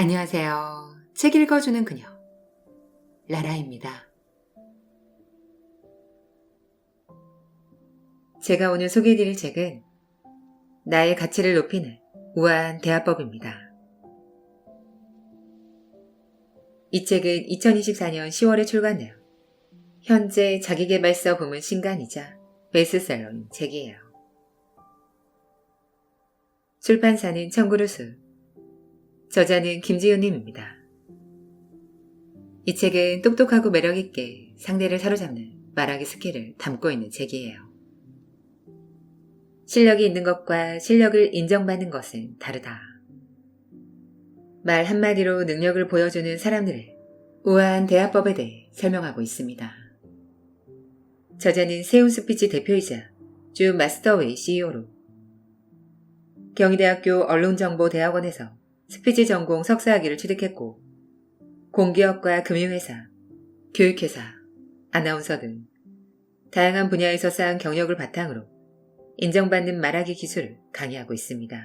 안녕하세요. 책 읽어주는 그녀, 라라입니다. 제가 오늘 소개해드릴 책은 나의 가치를 높이는 우아한 대화법입니다. 이 책은 2024년 10월에 출간되어 현재 자기계발서 부문 신간이자 베스트셀러인 책이에요. 출판사는 청구르수, 저자는 김지윤님입니다. 이 책은 똑똑하고 매력있게 상대를 사로잡는 말하기 스킬을 담고 있는 책이에요. 실력이 있는 것과 실력을 인정받는 것은 다르다. 말 한마디로 능력을 보여주는 사람들의 우아한 대화법에 대해 설명하고 있습니다. 저자는 세운 스피치 대표이자 주 마스터웨이 CEO로 경희대학교 언론정보대학원에서 스피치 전공 석사학위를 취득했고 공기업과 금융회사, 교육회사, 아나운서 등 다양한 분야에서 쌓은 경력을 바탕으로 인정받는 말하기 기술을 강의하고 있습니다.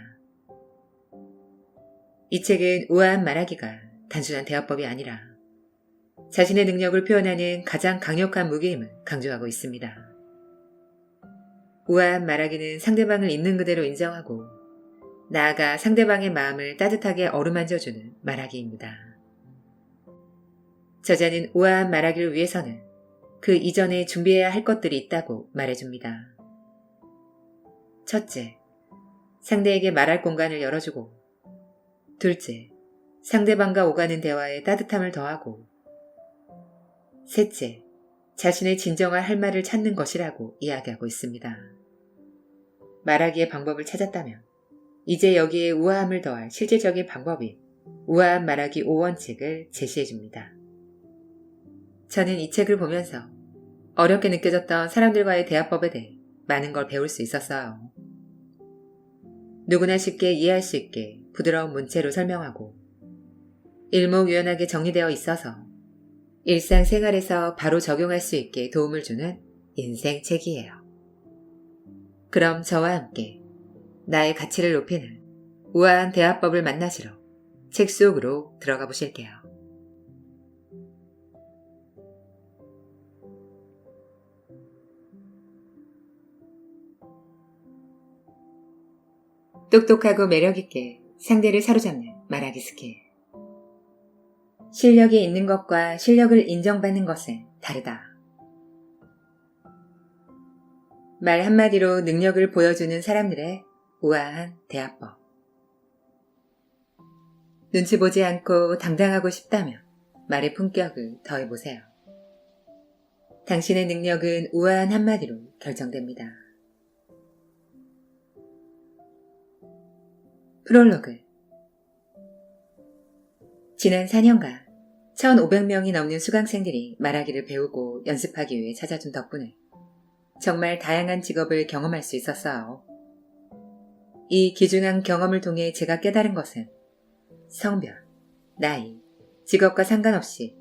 이 책은 우아한 말하기가 단순한 대화법이 아니라 자신의 능력을 표현하는 가장 강력한 무기임을 강조하고 있습니다. 우아한 말하기는 상대방을 있는 그대로 인정하고 나아가 상대방의 마음을 따뜻하게 어루만져주는 말하기입니다. 저자는 우아한 말하기를 위해서는 그 이전에 준비해야 할 것들이 있다고 말해줍니다. 첫째, 상대에게 말할 공간을 열어주고 둘째, 상대방과 오가는 대화에 따뜻함을 더하고 셋째, 자신의 진정한 할 말을 찾는 것이라고 이야기하고 있습니다. 말하기의 방법을 찾았다면 이제 여기에 우아함을 더할 실질적인 방법인 우아한 말하기 5원칙을 제시해줍니다. 저는 이 책을 보면서 어렵게 느껴졌던 사람들과의 대화법에 대해 많은 걸 배울 수 있었어요. 누구나 쉽게 이해할 수 있게 부드러운 문체로 설명하고 일목요연하게 정리되어 있어서 일상생활에서 바로 적용할 수 있게 도움을 주는 인생책이에요. 그럼 저와 함께 나의 가치를 높이는 우아한 대화법을 만나시러 책 속으로 들어가 보실게요. 똑똑하고 매력있게 상대를 사로잡는 말하기 스킬. 실력이 있는 것과 실력을 인정받는 것은 다르다. 말 한마디로 능력을 보여주는 사람들의 우아한 대화법. 눈치 보지 않고 당당하고 싶다면 말의 품격을 더해보세요. 당신의 능력은 우아한 한마디로 결정됩니다. 프롤로그. 지난 4년간 1,500명이 넘는 수강생들이 말하기를 배우고 연습하기 위해 찾아준 덕분에 정말 다양한 직업을 경험할 수 있었어요. 이 귀중한 경험을 통해 제가 깨달은 것은 성별, 나이, 직업과 상관없이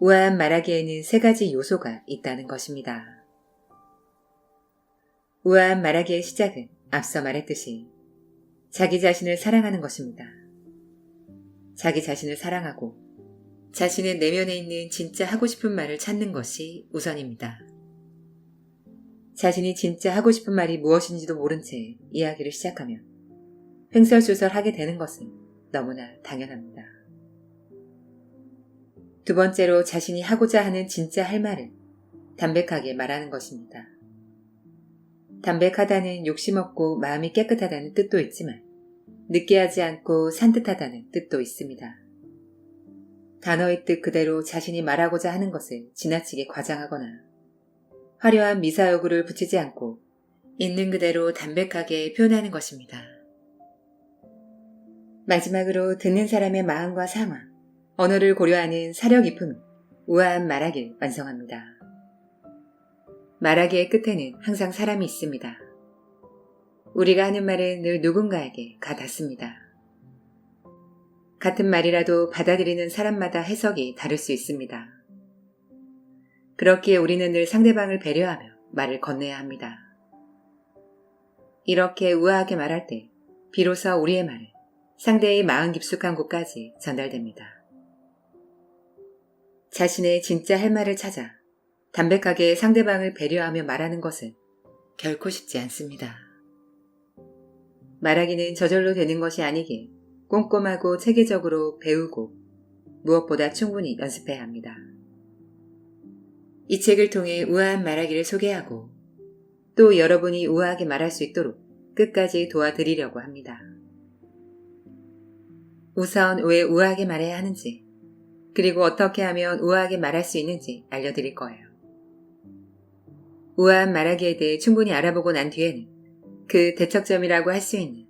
우아한 말하기에는 3가지 요소가 있다는 것입니다. 우아한 말하기의 시작은 앞서 말했듯이 자기 자신을 사랑하는 것입니다. 자기 자신을 사랑하고 자신의 내면에 있는 진짜 하고 싶은 말을 찾는 것이 우선입니다. 자신이 진짜 하고 싶은 말이 무엇인지도 모른 채 이야기를 시작하면 횡설수설하게 되는 것은 너무나 당연합니다. 두 번째로 자신이 하고자 하는 진짜 할 말을 담백하게 말하는 것입니다. 담백하다는 욕심없고 마음이 깨끗하다는 뜻도 있지만 느끼하지 않고 산뜻하다는 뜻도 있습니다. 단어의 뜻 그대로 자신이 말하고자 하는 것을 지나치게 과장하거나 화려한 미사여구를 붙이지 않고 있는 그대로 담백하게 표현하는 것입니다. 마지막으로 듣는 사람의 마음과 상황, 언어를 고려하는 사려 깊은 우아한 말하기를 완성합니다. 말하기의 끝에는 항상 사람이 있습니다. 우리가 하는 말은 늘 누군가에게 가 닿습니다. 같은 말이라도 받아들이는 사람마다 해석이 다를 수 있습니다. 그렇기에 우리는 늘 상대방을 배려하며 말을 건네야 합니다. 이렇게 우아하게 말할 때 비로소 우리의 말은 상대의 마음 깊숙한 곳까지 전달됩니다. 자신의 진짜 할 말을 찾아 담백하게 상대방을 배려하며 말하는 것은 결코 쉽지 않습니다. 말하기는 저절로 되는 것이 아니기에 꼼꼼하고 체계적으로 배우고 무엇보다 충분히 연습해야 합니다. 이 책을 통해 우아한 말하기를 소개하고 또 여러분이 우아하게 말할 수 있도록 끝까지 도와드리려고 합니다. 우선 왜 우아하게 말해야 하는지, 그리고 어떻게 하면 우아하게 말할 수 있는지 알려드릴 거예요. 우아한 말하기에 대해 충분히 알아보고 난 뒤에는 그 대척점이라고 할 수 있는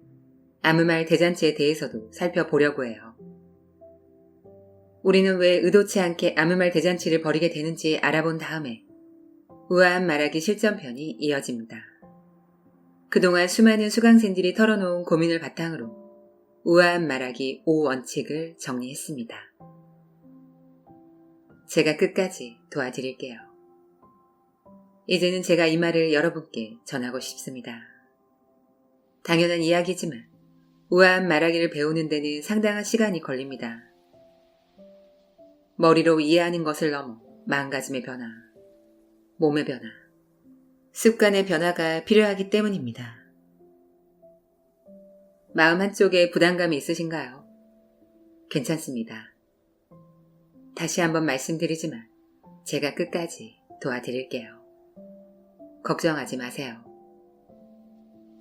아무 말 대잔치에 대해서도 살펴보려고 해요. 우리는 왜 의도치 않게 아무 말 대잔치를 벌이게 되는지 알아본 다음에 우아한 말하기 실전편이 이어집니다. 그동안 수많은 수강생들이 털어놓은 고민을 바탕으로 우아한 말하기 5원칙을 정리했습니다. 제가 끝까지 도와드릴게요. 이제는 제가 이 말을 여러분께 전하고 싶습니다. 당연한 이야기지만 우아한 말하기를 배우는 데는 상당한 시간이 걸립니다. 머리로 이해하는 것을 넘어 마음가짐의 변화, 몸의 변화, 습관의 변화가 필요하기 때문입니다. 마음 한쪽에 부담감이 있으신가요? 괜찮습니다. 다시 한번 말씀드리지만 제가 끝까지 도와드릴게요. 걱정하지 마세요.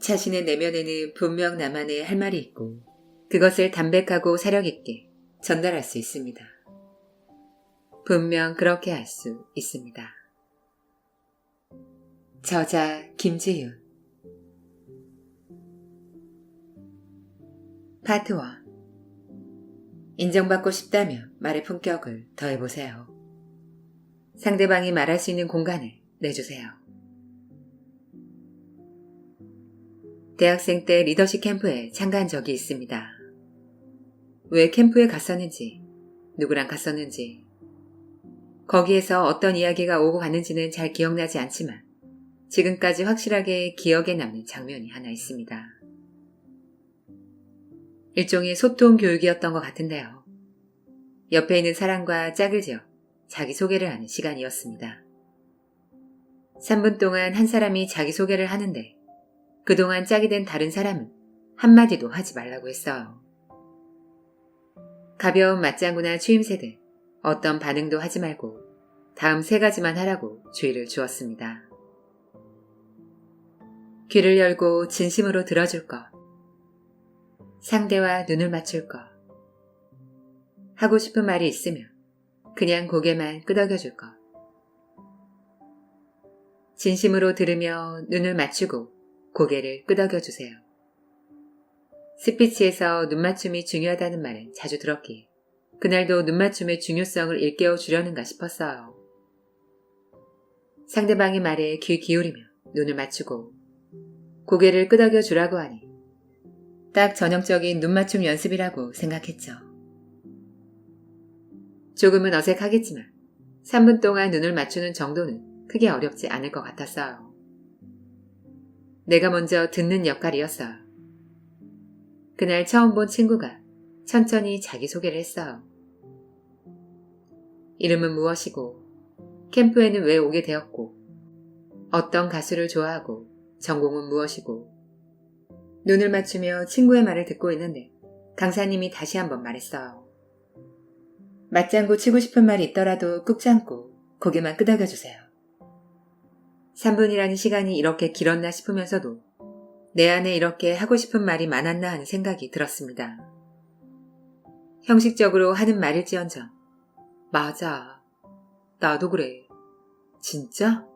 자신의 내면에는 분명 나만의 할 말이 있고 그것을 담백하고 사력 있게 전달할 수 있습니다. 분명 그렇게 할 수 있습니다. 저자 김지윤. 파트 1. 인정받고 싶다면 말의 품격을 더해보세요. 상대방이 말할 수 있는 공간을 내주세요. 대학생 때 리더십 캠프에 참가한 적이 있습니다. 왜 캠프에 갔었는지, 누구랑 갔었는지, 거기에서 어떤 이야기가 오고 갔는지는 잘 기억나지 않지만 지금까지 확실하게 기억에 남는 장면이 하나 있습니다. 일종의 소통 교육이었던 것 같은데요. 옆에 있는 사람과 짝을 지어 자기소개를 하는 시간이었습니다. 3분 동안 한 사람이 자기소개를 하는데 그동안 짝이 된 다른 사람은 한마디도 하지 말라고 했어요. 가벼운 맞장구나 추임새 등 어떤 반응도 하지 말고 다음 3가지만 하라고 주의를 주었습니다. 귀를 열고 진심으로 들어줄 것, 상대와 눈을 맞출 것, 하고 싶은 말이 있으면 그냥 고개만 끄덕여줄 것, 진심으로 들으며 눈을 맞추고 고개를 끄덕여주세요. 스피치에서 눈맞춤이 중요하다는 말을 자주 들었기에 그날도 눈맞춤의 중요성을 일깨워 주려는가 싶었어요. 상대방의 말에 귀 기울이며 눈을 맞추고 고개를 끄덕여 주라고 하니 딱 전형적인 눈맞춤 연습이라고 생각했죠. 조금은 어색하겠지만 3분 동안 눈을 맞추는 정도는 크게 어렵지 않을 것 같았어요. 내가 먼저 듣는 역할이었어요. 그날 처음 본 친구가 천천히 자기소개를 했어요. 이름은 무엇이고, 캠프에는 왜 오게 되었고, 어떤 가수를 좋아하고, 전공은 무엇이고, 눈을 맞추며 친구의 말을 듣고 있는데 강사님이 다시 한번 말했어요. 맞장구 치고 싶은 말이 있더라도 꾹 참고 고개만 끄덕여주세요. 3분이라는 시간이 이렇게 길었나 싶으면서도 내 안에 이렇게 하고 싶은 말이 많았나 하는 생각이 들었습니다. 형식적으로 하는 말일지언정 맞아, 나도 그래, 진짜?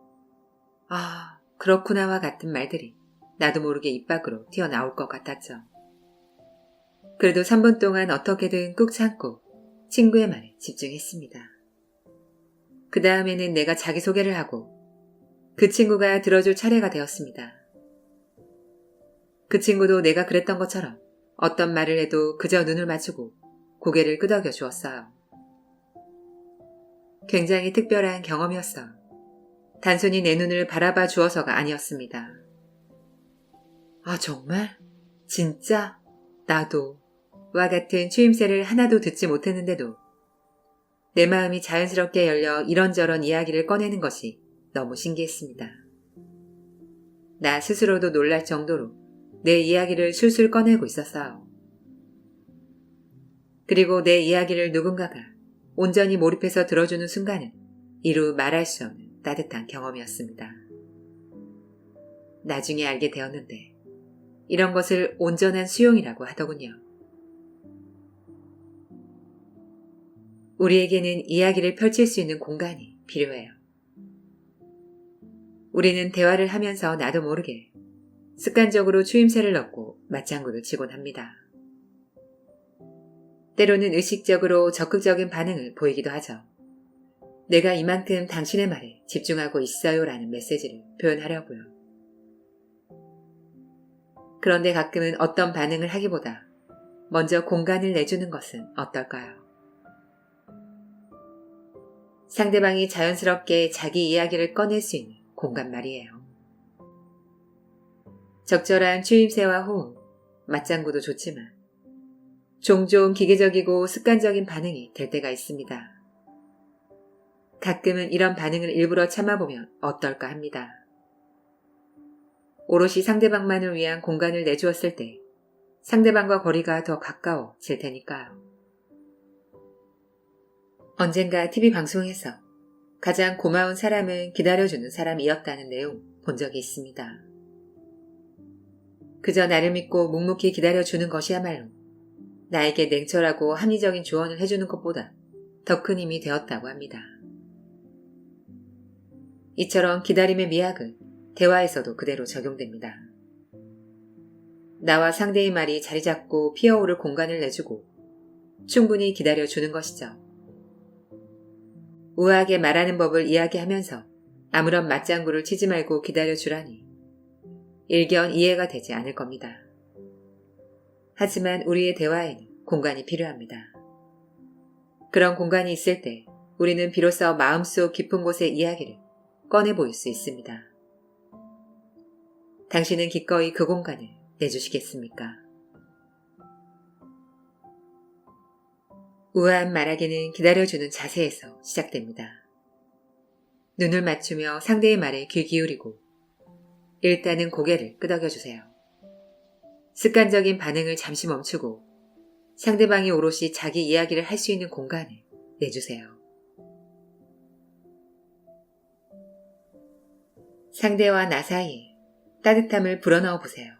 아, 그렇구나와 같은 말들이 나도 모르게 입 밖으로 튀어나올 것 같았죠. 그래도 3분 동안 어떻게든 꾹 참고 친구의 말에 집중했습니다. 그 다음에는 내가 자기소개를 하고 그 친구가 들어줄 차례가 되었습니다. 그 친구도 내가 그랬던 것처럼 어떤 말을 해도 그저 눈을 맞추고 고개를 끄덕여 주었어요. 굉장히 특별한 경험이었어요. 단순히 내 눈을 바라봐 주어서가 아니었습니다. 아, 정말? 진짜? 나도. 와 같은 추임새를 하나도 듣지 못했는데도 내 마음이 자연스럽게 열려 이런저런 이야기를 꺼내는 것이 너무 신기했습니다. 나 스스로도 놀랄 정도로 내 이야기를 술술 꺼내고 있었어요. 그리고 내 이야기를 누군가가 온전히 몰입해서 들어주는 순간은 이루 말할 수 없는 따뜻한 경험이었습니다. 나중에 알게 되었는데 이런 것을 온전한 수용이라고 하더군요. 우리에게는 이야기를 펼칠 수 있는 공간이 필요해요. 우리는 대화를 하면서 나도 모르게 습관적으로 추임새를 넣고 맞장구를 치곤 합니다. 때로는 의식적으로 적극적인 반응을 보이기도 하죠. 내가 이만큼 당신의 말에 집중하고 있어요 라는 메시지를 표현하려고요. 그런데 가끔은 어떤 반응을 하기보다 먼저 공간을 내주는 것은 어떨까요? 상대방이 자연스럽게 자기 이야기를 꺼낼 수 있는 공간 말이에요. 적절한 추임새와 호응, 맞장구도 좋지만 종종 기계적이고 습관적인 반응이 될 때가 있습니다. 가끔은 이런 반응을 일부러 참아보면 어떨까 합니다. 오롯이 상대방만을 위한 공간을 내주었을 때 상대방과 거리가 더 가까워질 테니까요. 언젠가 TV 방송에서 가장 고마운 사람은 기다려주는 사람이었다는 내용 본 적이 있습니다. 그저 나를 믿고 묵묵히 기다려주는 것이야말로 나에게 냉철하고 합리적인 조언을 해주는 것보다 더 큰 힘이 되었다고 합니다. 이처럼 기다림의 미학은 대화에서도 그대로 적용됩니다. 나와 상대의 말이 자리 잡고 피어오를 공간을 내주고 충분히 기다려주는 것이죠. 우아하게 말하는 법을 이야기하면서 아무런 맞장구를 치지 말고 기다려주라니 일견 이해가 되지 않을 겁니다. 하지만 우리의 대화에는 공간이 필요합니다. 그런 공간이 있을 때 우리는 비로소 마음속 깊은 곳의 이야기를 꺼내 보일 수 있습니다. 당신은 기꺼이 그 공간을 내주시겠습니까? 우아한 말하기는 기다려주는 자세에서 시작됩니다. 눈을 맞추며 상대의 말에 귀 기울이고 일단은 고개를 끄덕여주세요. 습관적인 반응을 잠시 멈추고 상대방이 오롯이 자기 이야기를 할 수 있는 공간을 내주세요. 상대와 나 사이에 따뜻함을 불어넣어 보세요.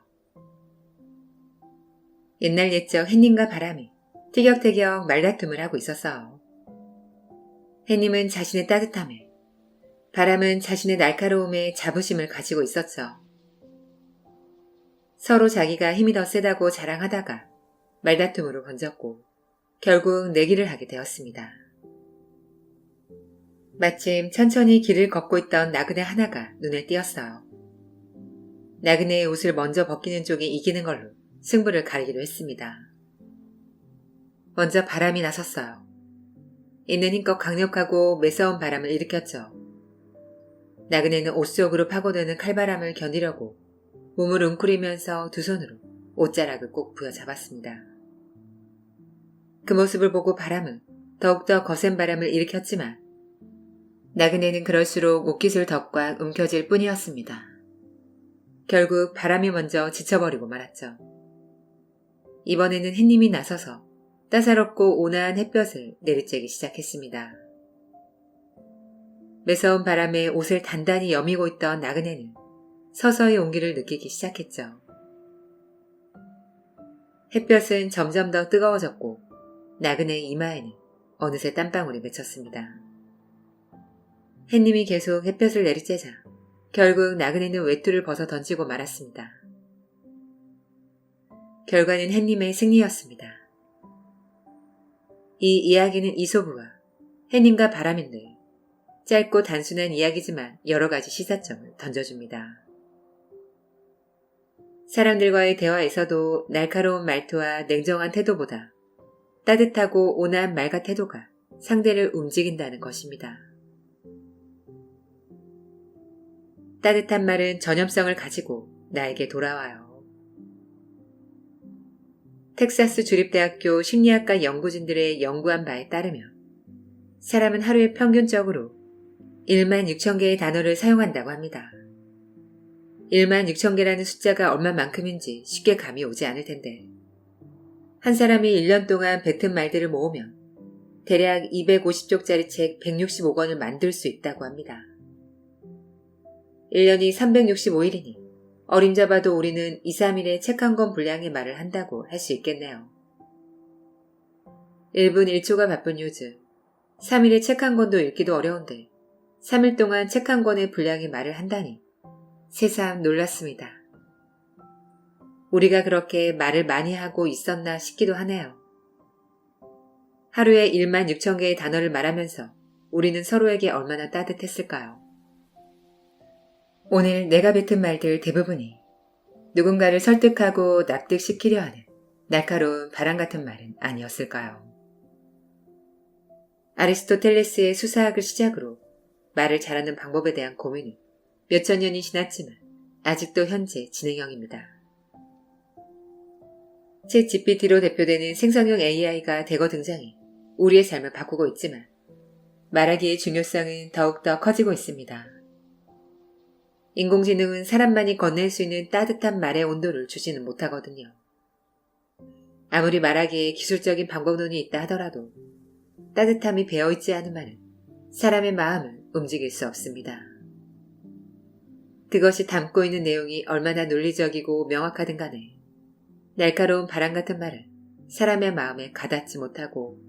옛날 옛적 햇님과 바람이 티격태격 말다툼을 하고 있었어요. 햇님은 자신의 따뜻함에, 바람은 자신의 날카로움에 자부심을 가지고 있었죠. 서로 자기가 힘이 더 세다고 자랑하다가 말다툼으로 번졌고 결국 내기를 하게 되었습니다. 마침 천천히 길을 걷고 있던 나그네 하나가 눈에 띄었어요. 나그네의 옷을 먼저 벗기는 쪽이 이기는 걸로 승부를 가리기로 했습니다. 먼저 바람이 나섰어요. 있는 힘껏 강력하고 매서운 바람을 일으켰죠. 나그네는 옷 속으로 파고드는 칼바람을 견디려고 몸을 웅크리면서 두 손으로 옷자락을 꼭 부여잡았습니다. 그 모습을 보고 바람은 더욱더 거센 바람을 일으켰지만 나그네는 그럴수록 옷깃을 더 꽉 움켜쥘 뿐이었습니다. 결국 바람이 먼저 지쳐버리고 말았죠. 이번에는 햇님이 나서서 따사롭고 온화한 햇볕을 내리쬐기 시작했습니다. 매서운 바람에 옷을 단단히 여미고 있던 나그네는 서서히 온기를 느끼기 시작했죠. 햇볕은 점점 더 뜨거워졌고 나그네의 이마에는 어느새 땀방울이 맺혔습니다. 햇님이 계속 햇볕을 내리쬐자 결국 나그네는 외투를 벗어 던지고 말았습니다. 결과는 햇님의 승리였습니다. 이 이야기는 이소부와 햇님과 바람인데 짧고 단순한 이야기지만 여러 가지 시사점을 던져줍니다. 사람들과의 대화에서도 날카로운 말투와 냉정한 태도보다 따뜻하고 온화한 말과 태도가 상대를 움직인다는 것입니다. 따뜻한 말은 전염성을 가지고 나에게 돌아와요. 텍사스 주립대학교 심리학과 연구진들의 연구한 바에 따르면 사람은 하루에 평균적으로 16,000개의 단어를 사용한다고 합니다. 16,000개라는 숫자가 얼마만큼인지 쉽게 감이 오지 않을 텐데 한 사람이 1년 동안 뱉은 말들을 모으면 대략 250쪽짜리 책 165권을 만들 수 있다고 합니다. 1년이 365일이니 어림잡아도 우리는 2, 3일에 책 한 권 분량의 말을 한다고 할 수 있겠네요. 1분 1초가 바쁜 요즘 3일에 책 한 권도 읽기도 어려운데 3일 동안 책 한 권의 분량의 말을 한다니 새삼 놀랐습니다. 우리가 그렇게 말을 많이 하고 있었나 싶기도 하네요. 하루에 16,000개의 단어를 말하면서 우리는 서로에게 얼마나 따뜻했을까요? 오늘 내가 뱉은 말들 대부분이 누군가를 설득하고 납득시키려 하는 날카로운 바람 같은 말은 아니었을까요? 아리스토텔레스의 수사학을 시작으로 말을 잘하는 방법에 대한 고민은 몇천 년이 지났지만 아직도 현재 진행형입니다. 챗 GPT로 대표되는 생성형 AI가 대거 등장해 우리의 삶을 바꾸고 있지만 말하기의 중요성은 더욱더 커지고 있습니다. 인공지능은 사람만이 건넬 수 있는 따뜻한 말의 온도를 주지는 못하거든요. 아무리 말하기에 기술적인 방법론이 있다 하더라도 따뜻함이 배어있지 않은 말은 사람의 마음을 움직일 수 없습니다. 그것이 담고 있는 내용이 얼마나 논리적이고 명확하든 간에 날카로운 바람 같은 말은 사람의 마음에 가닿지 못하고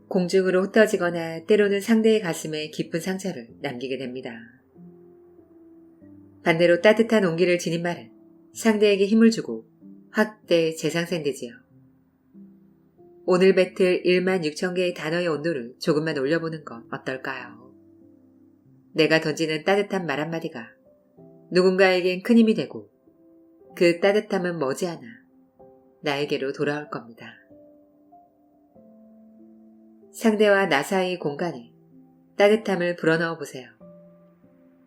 공중으로 흩어지거나 때로는 상대의 가슴에 깊은 상처를 남기게 됩니다. 반대로 따뜻한 온기를 지닌 말은 상대에게 힘을 주고 확대 재생산되지요. 오늘 뱉을 16,000개의 단어의 온도를 조금만 올려보는 건 어떨까요? 내가 던지는 따뜻한 말 한마디가 누군가에겐 큰 힘이 되고 그 따뜻함은 머지않아 나에게로 돌아올 겁니다. 상대와 나 사이 공간에 따뜻함을 불어넣어 보세요.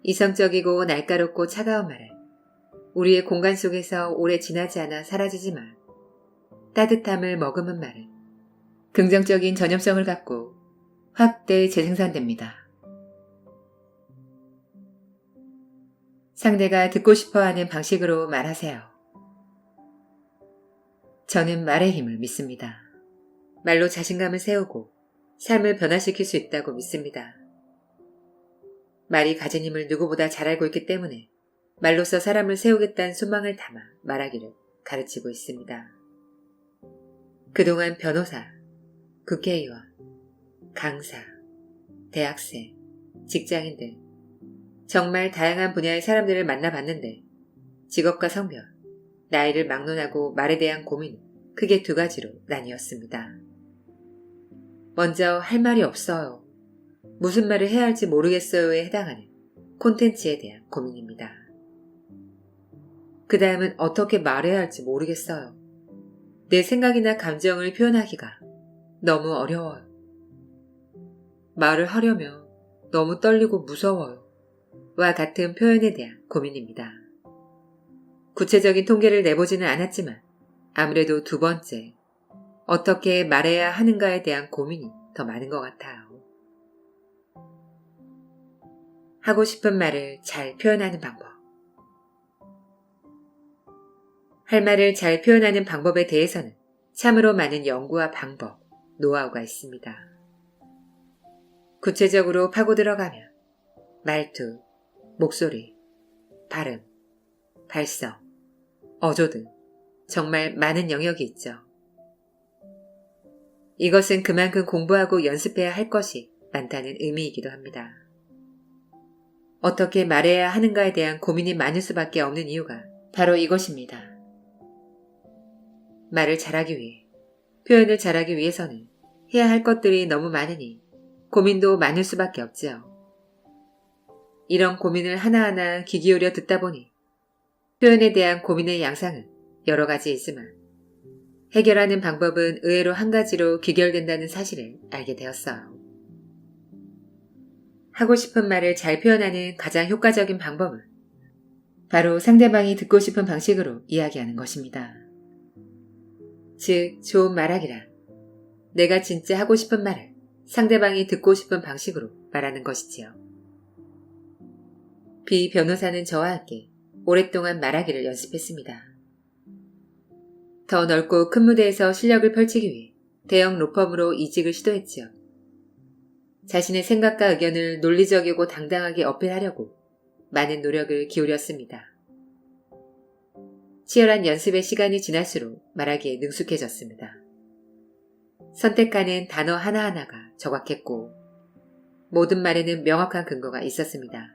이성적이고 날카롭고 차가운 말은 우리의 공간 속에서 오래 지나지 않아 사라지지만 따뜻함을 머금은 말은 긍정적인 전염성을 갖고 확대 재생산됩니다. 상대가 듣고 싶어하는 방식으로 말하세요. 저는 말의 힘을 믿습니다. 말로 자신감을 세우고 삶을 변화시킬 수 있다고 믿습니다. 말이 가진 힘을 누구보다 잘 알고 있기 때문에 말로써 사람을 세우겠다는 소망을 담아 말하기를 가르치고 있습니다. 그동안 변호사, 국회의원, 강사, 대학생, 직장인 등 정말 다양한 분야의 사람들을 만나봤는데 직업과 성별, 나이를 막론하고 말에 대한 고민은 크게 두 가지로 나뉘었습니다. 먼저 할 말이 없어요. 무슨 말을 해야 할지 모르겠어요에 해당하는 콘텐츠에 대한 고민입니다. 그 다음은 어떻게 말해야 할지 모르겠어요. 내 생각이나 감정을 표현하기가 너무 어려워요. 말을 하려면 너무 떨리고 무서워요. 와 같은 표현에 대한 고민입니다. 구체적인 통계를 내보지는 않았지만 아무래도 두 번째, 어떻게 말해야 하는가에 대한 고민이 더 많은 것 같아요. 하고 싶은 말을 잘 표현하는 방법. 할 말을 잘 표현하는 방법에 대해서는 참으로 많은 연구와 방법, 노하우가 있습니다. 구체적으로 파고 들어가면 말투, 목소리, 발음, 발성, 어조 등 정말 많은 영역이 있죠. 이것은 그만큼 공부하고 연습해야 할 것이 많다는 의미이기도 합니다. 어떻게 말해야 하는가에 대한 고민이 많을 수밖에 없는 이유가 바로 이것입니다. 말을 잘하기 위해, 표현을 잘하기 위해서는 해야 할 것들이 너무 많으니 고민도 많을 수밖에 없지요. 이런 고민을 하나하나 귀 기울여 듣다 보니 표현에 대한 고민의 양상은 여러 가지 있지만 해결하는 방법은 의외로 한 가지로 귀결된다는 사실을 알게 되었어요. 하고 싶은 말을 잘 표현하는 가장 효과적인 방법은 바로 상대방이 듣고 싶은 방식으로 이야기하는 것입니다. 즉, 좋은 말하기란 내가 진짜 하고 싶은 말을 상대방이 듣고 싶은 방식으로 말하는 것이지요. B 변호사는 저와 함께 오랫동안 말하기를 연습했습니다. 더 넓고 큰 무대에서 실력을 펼치기 위해 대형 로펌으로 이직을 시도했지요. 자신의 생각과 의견을 논리적이고 당당하게 어필하려고 많은 노력을 기울였습니다. 치열한 연습의 시간이 지날수록 말하기에 능숙해졌습니다. 선택하는 단어 하나하나가 정확했고 모든 말에는 명확한 근거가 있었습니다.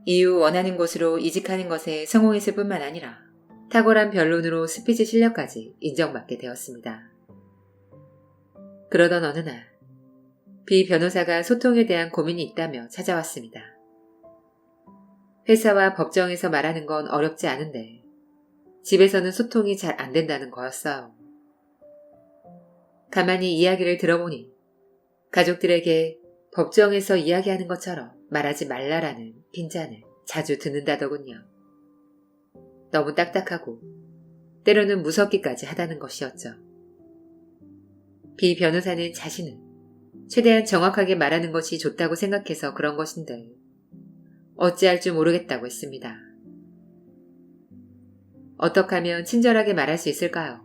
이후 원하는 곳으로 이직하는 것에 성공했을 뿐만 아니라 탁월한 변론으로 스피치 실력까지 인정받게 되었습니다. 그러던 어느 날 B 변호사가 소통에 대한 고민이 있다며 찾아왔습니다. 회사와 법정에서 말하는 건 어렵지 않은데 집에서는 소통이 잘 안 된다는 거였어요. 가만히 이야기를 들어보니 가족들에게 법정에서 이야기하는 것처럼 말하지 말라라는 핀잔을 자주 듣는다더군요. 너무 딱딱하고 때로는 무섭기까지 하다는 것이었죠. B 변호사는 자신은 최대한 정확하게 말하는 것이 좋다고 생각해서 그런 것인데 어찌할 줄 모르겠다고 했습니다. 어떻게 하면 친절하게 말할 수 있을까요?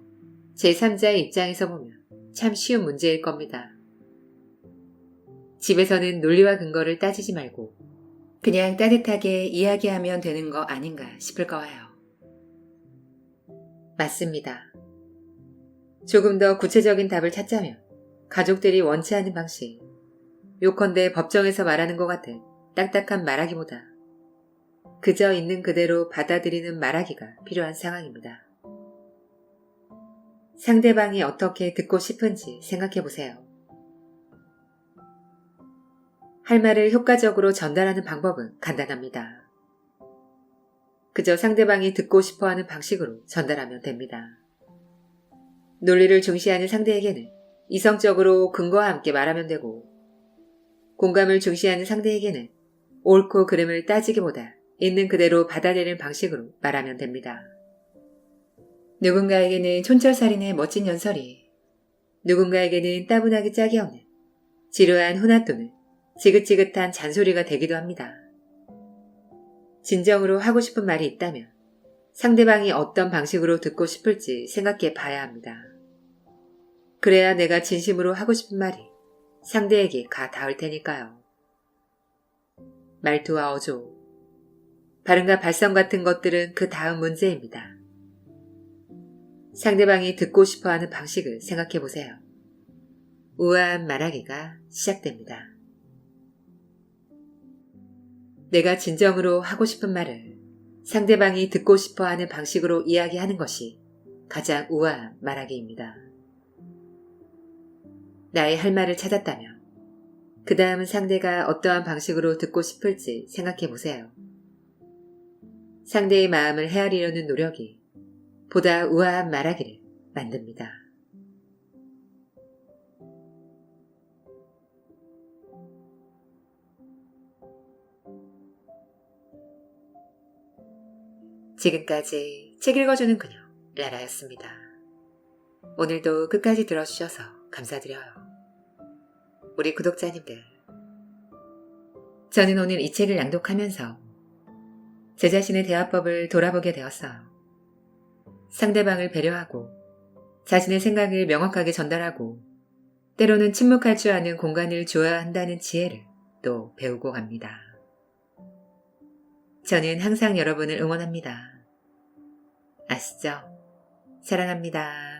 제3자의 입장에서 보면 참 쉬운 문제일 겁니다. 집에서는 논리와 근거를 따지지 말고 그냥 따뜻하게 이야기하면 되는 거 아닌가 싶을 거예요. 맞습니다. 조금 더 구체적인 답을 찾자면 가족들이 원치 않는 방식, 요컨대 법정에서 말하는 것 같은 딱딱한 말하기보다 그저 있는 그대로 받아들이는 말하기가 필요한 상황입니다. 상대방이 어떻게 듣고 싶은지 생각해 보세요. 할 말을 효과적으로 전달하는 방법은 간단합니다. 그저 상대방이 듣고 싶어하는 방식으로 전달하면 됩니다. 논리를 중시하는 상대에게는 이성적으로 근거와 함께 말하면 되고 공감을 중시하는 상대에게는 옳고 그름을 따지기보다 있는 그대로 받아들이는 방식으로 말하면 됩니다. 누군가에게는 촌철살인의 멋진 연설이, 누군가에게는 따분하게 짝이 없는 지루한 훈화 또는 지긋지긋한 잔소리가 되기도 합니다. 진정으로 하고 싶은 말이 있다면 상대방이 어떤 방식으로 듣고 싶을지 생각해 봐야 합니다. 그래야 내가 진심으로 하고 싶은 말이 상대에게 가 닿을 테니까요. 말투와 어조, 발음과 발성 같은 것들은 그 다음 문제입니다. 상대방이 듣고 싶어하는 방식을 생각해 보세요. 우아한 말하기가 시작됩니다. 내가 진정으로 하고 싶은 말을 상대방이 듣고 싶어하는 방식으로 이야기하는 것이 가장 우아한 말하기입니다. 나의 할 말을 찾았다면 그 다음은 상대가 어떠한 방식으로 듣고 싶을지 생각해 보세요. 상대의 마음을 헤아리려는 노력이 보다 우아한 말하기를 만듭니다. 지금까지 책 읽어주는 그녀 라라였습니다. 오늘도 끝까지 들어주셔서 감사드려요. 우리 구독자님들, 저는 오늘 이 책을 낭독하면서 제 자신의 대화법을 돌아보게 되었어요. 상대방을 배려하고 자신의 생각을 명확하게 전달하고 때로는 침묵할 줄 아는 공간을 줘야 한다는 지혜를 또 배우고 갑니다. 저는 항상 여러분을 응원합니다. 아시죠? 사랑합니다.